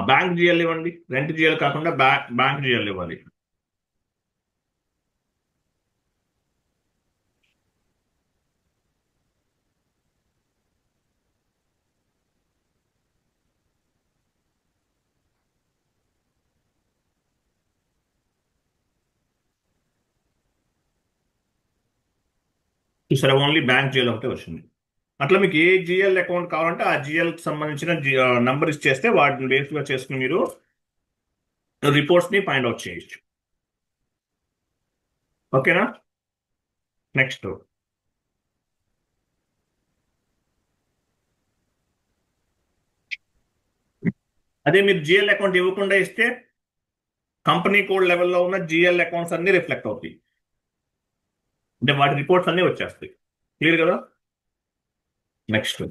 Bank GL ఇవ్వండి, rent GL కాకుండా bank GL ఇవ్వాలి. చూసారా, ఓన్లీ బ్యాంక్ జిఎల్ ఒకటే వచ్చింది. అట్లా మీకు ఏ జిఎల్ అకౌంట్ కావాలంటే ఆ జిఎల్కి సంబంధించిన నంబర్ ఇచ్చేస్తే వాటిని బేస్గా చేసుకుని మీరు రిపోర్ట్స్ని ఫైండ్ అవుట్ చేయొచ్చు. ఓకేనా? నెక్స్ట్, అదే మీరు జిఎల్ అకౌంట్ ఇవ్వకుండా ఇస్తే కంపెనీ కోడ్ లెవెల్లో ఉన్న జిఎల్ అకౌంట్స్ అన్ని రిఫ్లెక్ట్ అవుతాయి, అంటే వాటి రిపోర్ట్స్ అన్ని వచ్చేస్తాయి. క్లియర్ కదా? నెక్స్ట్,